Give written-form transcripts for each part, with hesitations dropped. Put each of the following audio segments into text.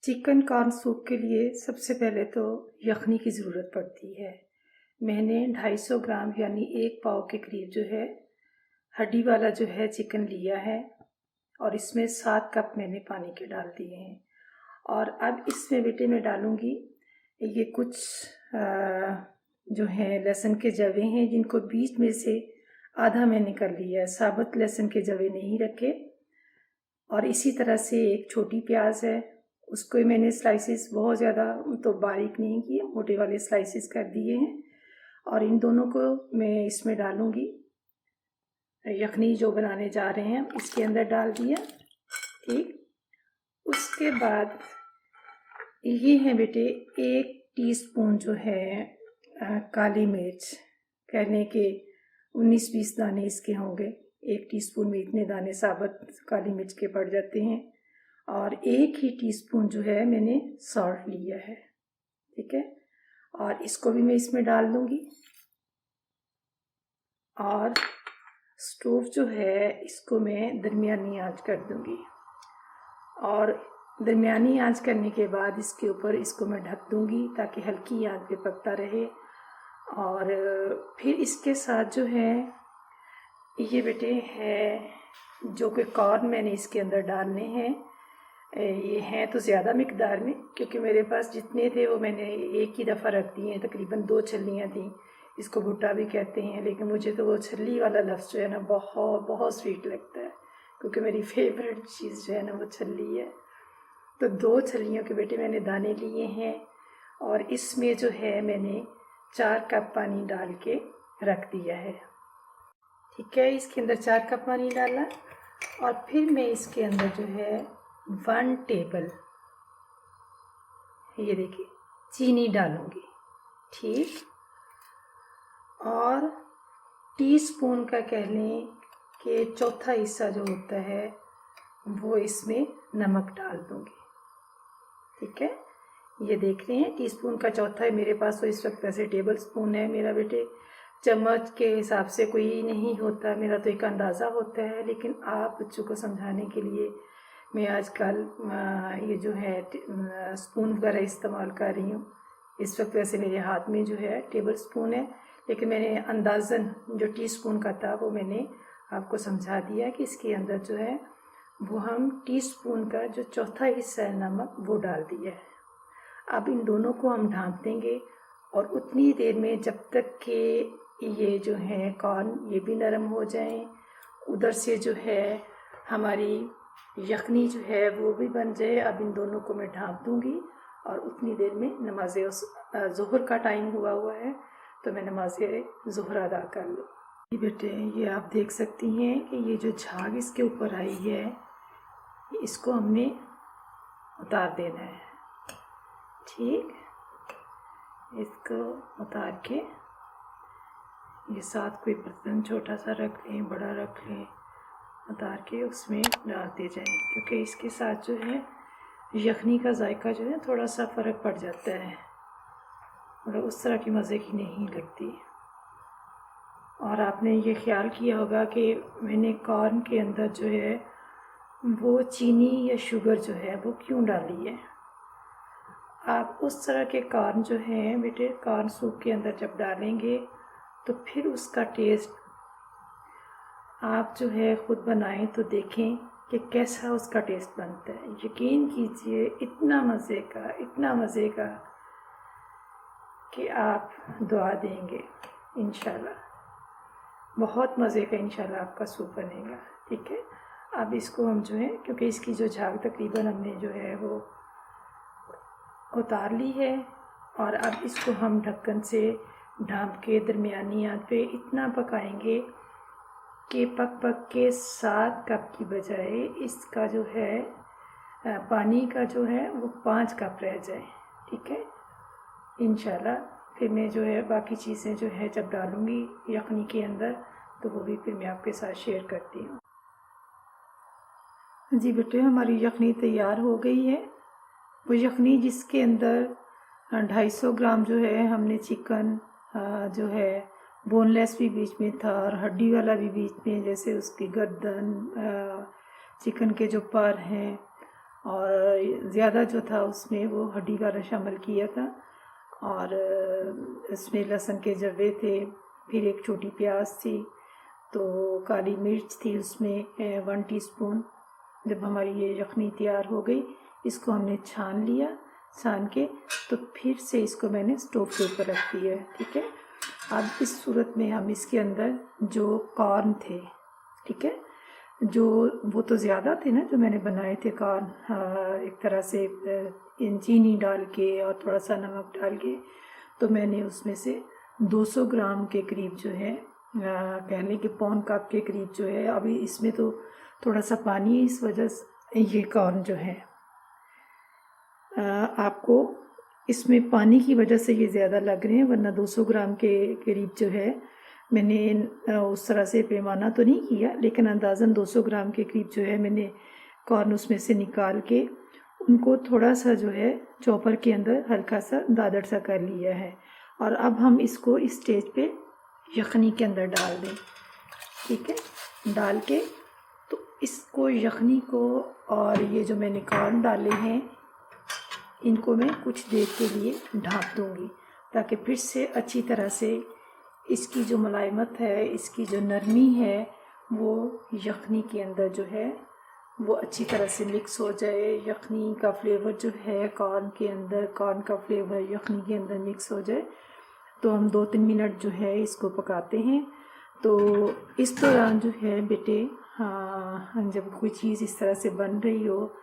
Chicken corn soup के लिए सबसे पहले तो यखनी की ज़रूरत पड़ती है। मैंने 250 ग्राम यानी 1 पाव के करीब जो है हड्डी वाला जो है चिकन लिया है और इसमें 7 कप मैंने पानी के डाल दिए हैं। और अब इसमें बेटे मैं डालूँगी ये कुछ जो है लहसुन के जवे हैं, जिनको बीच में से आधा मैंने कर लिया है। साबुत लहसुन के जवे नहीं रखे। और इसी तरह से एक छोटी प्याज है, उसको मैंने स्लाइसिस बहुत ज़्यादा तो बारीक नहीं किए, मोटे वाले स्लाइसिस कर दिए हैं। और इन दोनों को मैं इसमें डालूँगी, यखनी जो बनाने जा रहे हैं इसके अंदर डाल दिया। ठीक, उसके बाद ये है बेटे 1 टीस्पून जो है काली मिर्च, कहने के 19-20 दाने इसके होंगे। 1 टीस्पून में इतने दाने साबुत काली मिर्च के पड़ जाते हैं। और 1 ही टीस्पून जो है मैंने सॉल्ट लिया है। ठीक है, और इसको भी मैं इसमें डाल दूंगी। और स्टोव जो है इसको मैं दरमियानी आंच कर दूंगी। और दरमियानी आंच करने के बाद इसके ऊपर इसको मैं ढक दूंगी ताकि हल्की आंच पे पकता रहे। और फिर इसके साथ जो है ये बेटे है जो कि कॉर्न मैंने इसके अंदर डालने हैं। ये हैं तो ज़्यादा मिकदार में, क्योंकि मेरे पास जितने थे वो मैंने एक ही दफ़ा रख दिए हैं। तकरीबन 2 छल्लियाँ थी। इसको भुट्टा भी कहते हैं, लेकिन मुझे तो वो छल्ली वाला लफ्ज़ जो है ना बहुत बहुत स्वीट लगता है, क्योंकि मेरी फेवरेट चीज़ जो है ना वो छल्ली है। तो 2 छल्लियों के बेटे मैंने दाने लिए हैं और इसमें जो है मैंने 4 कप पानी डाल के रख दिया है। ठीक है, इसके अंदर 4 कप पानी डाला और फिर मैं इसके अंदर जो है 1 टेबल, ये देखिए, चीनी डालूंगी। ठीक, और टीस्पून का कह लें कि चौथा हिस्सा जो होता है वो इसमें नमक डाल दूंगी। ठीक है, ये देख रहे हैं टीस्पून का चौथा है। मेरे पास तो इस वक्त वैसे टेबल स्पून है मेरा बेटे, चम्मच के हिसाब से कोई नहीं होता, मेरा तो एक अंदाज़ा होता है। लेकिन आप बच्चों को समझाने के लिए मैं आजकल ये जो है स्पून वगैरह इस्तेमाल कर रही हूँ। इस वक्त वैसे मेरे हाथ में जो है टेबल स्पून है, लेकिन मैंने अंदाज़न जो टीस्पून का था वो मैंने आपको समझा दिया कि इसके अंदर जो है वो हम टीस्पून का जो चौथा हिस्सा है नमक वो डाल दिया है। अब इन दोनों को हम ढाँप देंगे और उतनी देर में जब तक कि ये जो है कॉर्न ये भी नरम हो जाएं, उधर से जो है हमारी यखनी जो है वो भी बन जाए। अब इन दोनों को मैं ढाँप दूंगी और उतनी देर में नमाज ज़ोहर का टाइम हुआ है, तो मैं नमाज ज़ोहर अदा कर लूँ। बेटे ये आप देख सकती हैं कि ये जो झाग इसके ऊपर आई है इसको हमने उतार देना है। ठीक, इसको उतार के ये साथ कोई बर्तन छोटा सा रख लें, बड़ा रख लें, उतार के उसमें डालते जाएं, क्योंकि इसके साथ जो है यखनी का जायका जो है थोड़ा सा फ़र्क पड़ जाता है, मतलब उस तरह की मज़े की नहीं लगती। और आपने ये ख्याल किया होगा कि मैंने कॉर्न के अंदर जो है वो चीनी या शुगर जो है वो क्यों डाली है। आप उस तरह के कॉर्न जो हैं बेटे कॉर्न सूप के अंदर जब डालेंगे तो फिर उसका टेस्ट आप जो है ख़ुद बनाएं तो देखें कि कैसा उसका टेस्ट बनता है। यकीन कीजिए इतना मज़े का कि आप दुआ देंगे इंशाल्लाह। बहुत मज़े का इंशाल्लाह आपका सूप बनेगा। ठीक है, अब इसको हम जो है, क्योंकि इसकी जो झाग तकरीबन हमने जो है वो उतार ली है, और अब इसको हम ढक्कन से ढाँप के दरमियानी आंच पे इतना पकाएंगे कि पक के 7 कप की बजाय इसका जो है पानी का जो है वो 5 कप रह जाए। ठीक है, इंशाल्लाह फिर मैं जो है बाकी चीज़ें जो है जब डालूँगी यखनी के अंदर तो वो भी फिर मैं आपके साथ शेयर करती हूँ। जी बेटे, हमारी यखनी तैयार हो गई है। वो यखनी जिसके अंदर 250 ग्राम जो है हमने चिकन जो है बोनलेस भी बीच में था और हड्डी वाला भी बीच में, जैसे उसकी गर्दन, चिकन के जो पर हैं और ज़्यादा जो था उसमें वो हड्डी वाला शामिल किया था। और इसमें लहसुन के जवे थे, फिर एक छोटी प्याज थी, तो काली मिर्च थी उसमें 1 टीस्पून। जब हमारी ये यखनी तैयार हो गई, इसको हमने छान लिया, छान के तो फिर से इसको मैंने स्टोव के ऊपर रख दिया। ठीक है, अब इस सूरत में हम इसके अंदर जो कॉर्न थे, ठीक है, जो वो तो ज़्यादा थे ना जो मैंने बनाए थे कॉर्न, एक तरह से चीनी डाल के और थोड़ा सा नमक डाल के, तो मैंने उसमें से 200 ग्राम के करीब जो है, कह लें कि पौन कप के करीब जो है, अभी इसमें तो थोड़ा सा पानी है, इस वजह से ये कॉर्न जो है आपको इसमें पानी की वजह से ये ज़्यादा लग रहे हैं, वरना 200 ग्राम के करीब जो है मैंने उस तरह से पैमाना तो नहीं किया, लेकिन अंदाज़न 200 ग्राम के करीब जो है मैंने कॉर्न उसमें से निकाल के उनको थोड़ा सा जो है चॉपर के अंदर हल्का सा दादड़ सा कर लिया है। और अब हम इसको इस स्टेज पे यखनी के अंदर डाल दें। ठीक है, डाल के तो इसको यखनी को और ये जो मैंने कॉर्न डाले हैं इनको मैं कुछ देर के लिए ढाँप दूँगी, ताकि फिर से अच्छी तरह से इसकी जो मुलायमत है, इसकी जो नरमी है, वो यखनी के अंदर जो है वो अच्छी तरह से मिक्स हो जाए। यखनी का फ्लेवर जो है कॉर्न के अंदर, कॉर्न का फ्लेवर यखनी के अंदर मिक्स हो जाए। तो हम 2-3 मिनट जो है इसको पकाते हैं। तो इस दौरान जो है बेटे, हाँ, जब कोई चीज़ इस तरह से बन रही हो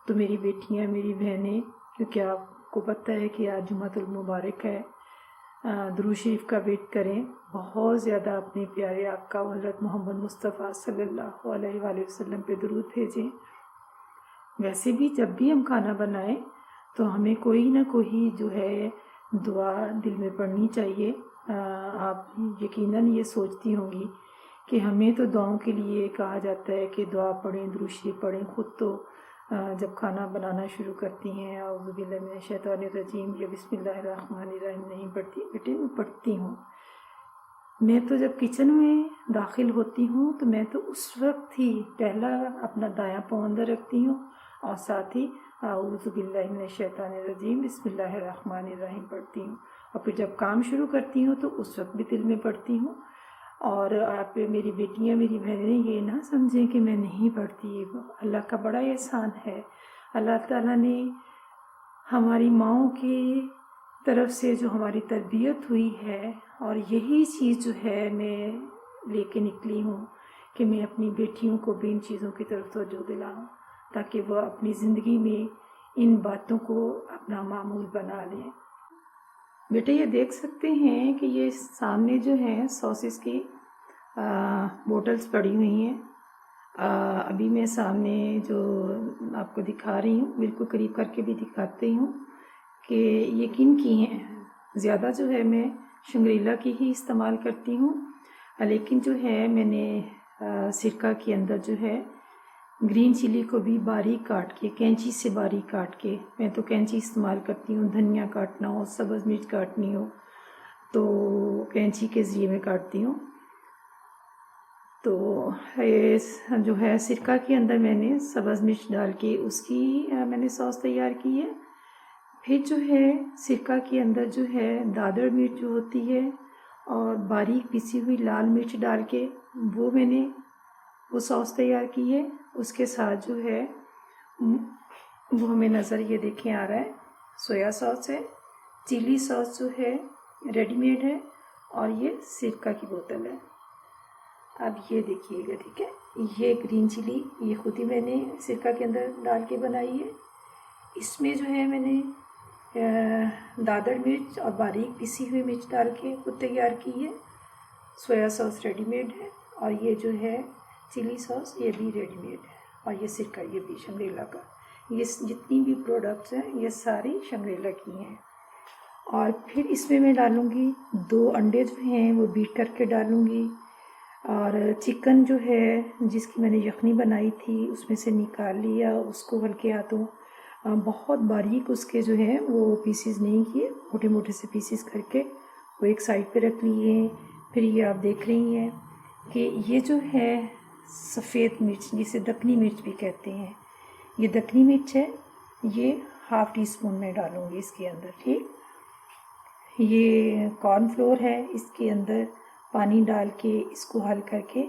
तो मेरी बेटियां, मेरी बहनें, क्योंकि आपको पता है कि आज जुम्मतुल मुबारक है, दुरूद शरीफ का वेट करें, बहुत ज़्यादा अपने प्यारे आका हज़रत मोहम्मद मुस्तफ़ा सल्लल्लाहु अलैहि वसल्लम पे दुरूद भेजें। वैसे भी जब भी हम खाना बनाएं तो हमें कोई ना कोई जो है दुआ दिल में पढ़नी चाहिए। आप यकीनन ये सोचती होंगी कि हमें तो दुआओं के लिए कहा जाता है कि दुआ पढ़ें, दुरूद शरीफ पढ़ें। ख़ुद तो जब खाना बनाना शुरू करती हैं औज़ु बिल्लाहि मिनश शैतानिर रजीम या बिस्मिल्लाहिर्रहमानिर्रहीम नहीं पढ़ती बेटे? मैं पढ़ती हूँ। मैं तो जब किचन में दाखिल होती हूँ तो मैं तो उस वक्त ही पहला अपना दायां पाँव अंदर रखती हूँ और साथ ही औज़ु बिल्लाहि मिनश शैतानिर रजीम बिस्मिल्लाहिर्रहमानिर्रहीम पढ़ती हूँ। और फिर जब काम शुरू करती हूँ तो उस वक्त भी दिल में पढ़ती हूँ। और आप मेरी बेटियां, मेरी बहनें ये ना समझें कि मैं नहीं पढ़ती। अल्लाह का बड़ा एहसान है, अल्लाह ताला ने हमारी माँओं की तरफ से जो हमारी तरबियत हुई है, और यही चीज़ जो है मैं लेके निकली हूँ कि मैं अपनी बेटियों को भी इन चीज़ों की तरफ तवज्जो दिलाऊँ, ताकि वह अपनी ज़िंदगी में इन बातों को अपना मामूल बना लें। बेटे ये देख सकते हैं कि ये सामने जो है सॉसेस की बोटल्स पड़ी हुई हैं। अभी मैं सामने जो आपको दिखा रही हूँ, बिल्कुल करीब करके भी दिखाती हूँ कि ये किन की हैं। ज़्यादा जो है मैं शंग्रीला की ही इस्तेमाल करती हूँ, लेकिन जो है मैंने सिरका के अंदर जो है ग्रीन चिली को भी बारीक काट के, कैंची से बारीक काट के, मैं तो कैंची इस्तेमाल करती हूँ, धनिया काटना हो, सब्ज़ मिर्च काटनी हो तो कैंची के ज़रिए मैं काटती हूँ। तो ये जो है सिरका के अंदर मैंने सब्ज़ मिर्च डाल के उसकी मैंने सॉस तैयार की है। फिर जो है सिरका के अंदर जो है दादड़ मिर्च जो होती है और बारीक पिसी हुई लाल मिर्च डाल के वो सॉस तैयार की है। उसके साथ जो है वो हमें नज़र ये देखें आ रहा है, सोया सॉस है, चिली सॉस जो है रेडीमेड है, और ये सिरका की बोतल है। अब ये देखिएगा, ठीक है, ये ग्रीन चिली ये खुद ही मैंने सिरका के अंदर डाल के बनाई है। इसमें जो है मैंने दादड़ मिर्च और बारीक पिसी हुई मिर्च डाल के खुद तैयार की है। सोया सॉस रेडीमेड है, और ये जो है चिली सॉस ये भी रेडीमेड है, और ये सिरका ये भी शंग्रीला का। ये जितनी भी प्रोडक्ट्स हैं ये सारी शंग्रीला की हैं। और फिर इसमें मैं डालूँगी 2 अंडे जो हैं वो बीट करके डालूँगी, और चिकन जो है जिसकी मैंने यखनी बनाई थी उसमें से निकाल लिया, उसको हल्के हाथों बहुत बारीक उसके जो है वो पीसेस नहीं किए, मोटे मोटे से पीसेस करके वो एक साइड पे रख लिए। फिर ये आप देख रही हैं कि ये जो है सफ़ेद मिर्च, जिसे दक्कनी मिर्च भी कहते हैं, ये दखनी मिर्च है, ये हाफ टी स्पून में डालूँगी इसके अंदर। ठीक, ये कॉर्नफ्लोर है, इसके अंदर पानी डाल के इसको हल करके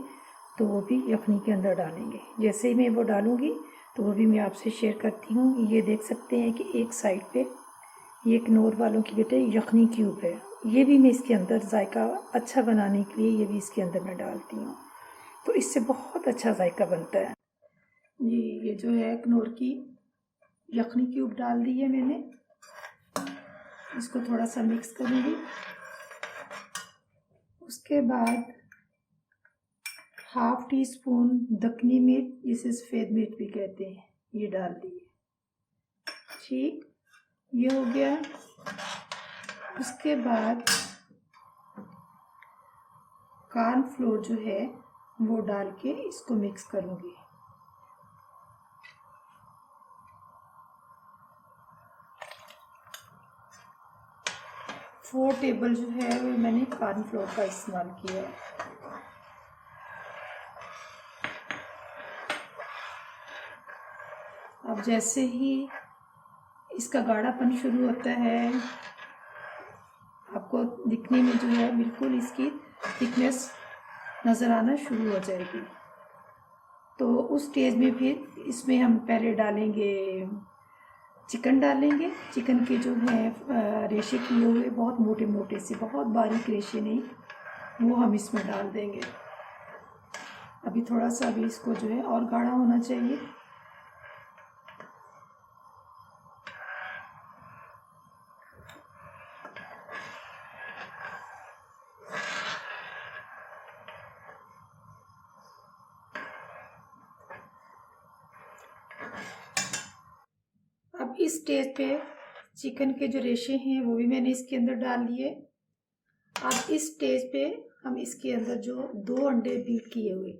तो वो भी यखनी के अंदर डालेंगे। जैसे ही मैं वो डालूँगी तो वो भी मैं आपसे शेयर करती हूँ। ये देख सकते हैं कि एक साइड पे ये किन्नौर वालों की बेटे यखनी क्यूब है, ये भी मैं इसके अंदर जायका अच्छा बनाने के लिए ये भी इसके अंदर मैं डालती हूँ, तो इससे बहुत अच्छा जायका बनता है। ये जो है किन्नौर की यखनी क्यूब डाल दी है मैंने, इसको थोड़ा सा मिक्स करूँगी। उसके बाद हाफ टी स्पून दखनी मिर्च, जिसे सफ़ेद मिर्च भी कहते हैं, ये डाल दिए। ठीक, ये हो गया। उसके बाद कॉर्नफ्लोर जो है वो डाल के इसको मिक्स करूँगी। फोर टेबल जो है वो मैंने कॉर्नफ्लोर का इस्तेमाल किया है। अब जैसे ही इसका गाढ़ापन शुरू होता है, आपको दिखने में जो है बिल्कुल इसकी थिकनेस नज़र आना शुरू हो जाएगी, तो उस स्टेज में फिर इसमें हम पहले डालेंगे चिकन डालेंगे। चिकन के जो है रेशे किए हुए बहुत मोटे मोटे से, बहुत बारीक रेशे नहीं, वो हम इसमें डाल देंगे। अभी थोड़ा सा भी इसको जो है और गाढ़ा होना चाहिए। अब इस स्टेज पे चिकन के जो रेशे हैं वो भी मैंने इसके अंदर डाल दिए। अब इस स्टेज पे हम इसके अंदर जो 2 अंडे बीट किए हुए,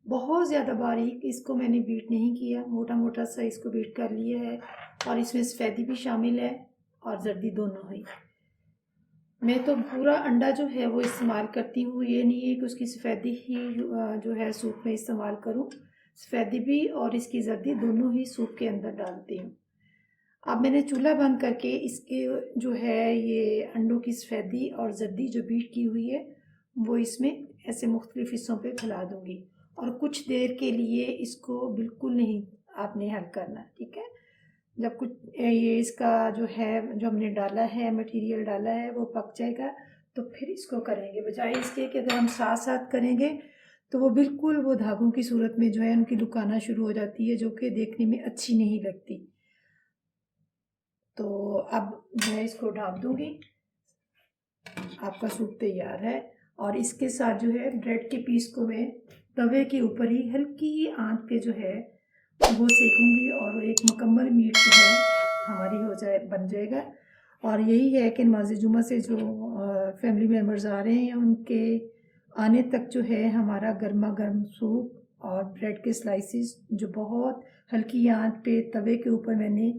बहुत ज़्यादा बारीक इसको मैंने बीट नहीं किया, मोटा मोटा सा इसको बीट कर लिया है, और इसमें सफ़ेदी भी शामिल है और जर्दी दोनों है। मैं तो पूरा अंडा जो है वो इस्तेमाल करती हूँ, ये नहीं है कि उसकी सफ़ेदी ही जो है सूप में इस्तेमाल करूँ, सफ़ेदी भी और इसकी जर्दी दोनों ही सूप के अंदर डालती हूँ। अब मैंने चूल्हा बंद करके इसके जो है ये अंडों की सफ़ेदी और जर्दी जो बीट की हुई है वो इसमें ऐसे मुख्तलिफ हिस्सों पे फैला दूँगी, और कुछ देर के लिए इसको बिल्कुल नहीं आपने हल करना। ठीक है, जब कुछ ये इसका जो है जो हमने डाला है मटेरियल डाला है वो पक जाएगा तो फिर इसको करेंगे, बजाय इसके कि अगर हम साथ साथ करेंगे तो वो बिल्कुल वो धागों की सूरत में जो है उनकी लुक आना शुरू हो जाती है, जो कि देखने में अच्छी नहीं लगती। तो अब मैं इसको ढक दूँगी, आपका सूप तैयार है। और इसके साथ जो है ब्रेड के पीस को मैं तवे के ऊपर ही हल्की आंच पे जो है वो सेकूँगी, और एक मुकम्मल मीट जो है हमारी बन जाएगा। और यही है कि नमाज़ जुमा से जो फैमिली मेम्बर्स आ रहे हैं उनके आने तक जो है हमारा गर्मा गर्म सूप और ब्रेड के स्लाइसिस जो बहुत हल्की आंच पे तवे के ऊपर मैंने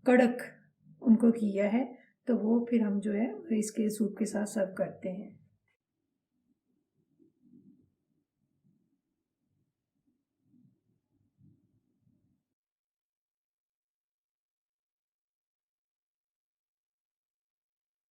कड़क उनको किया है, तो वो फिर हम जो है इसके सूप के साथ सर्व करते हैं।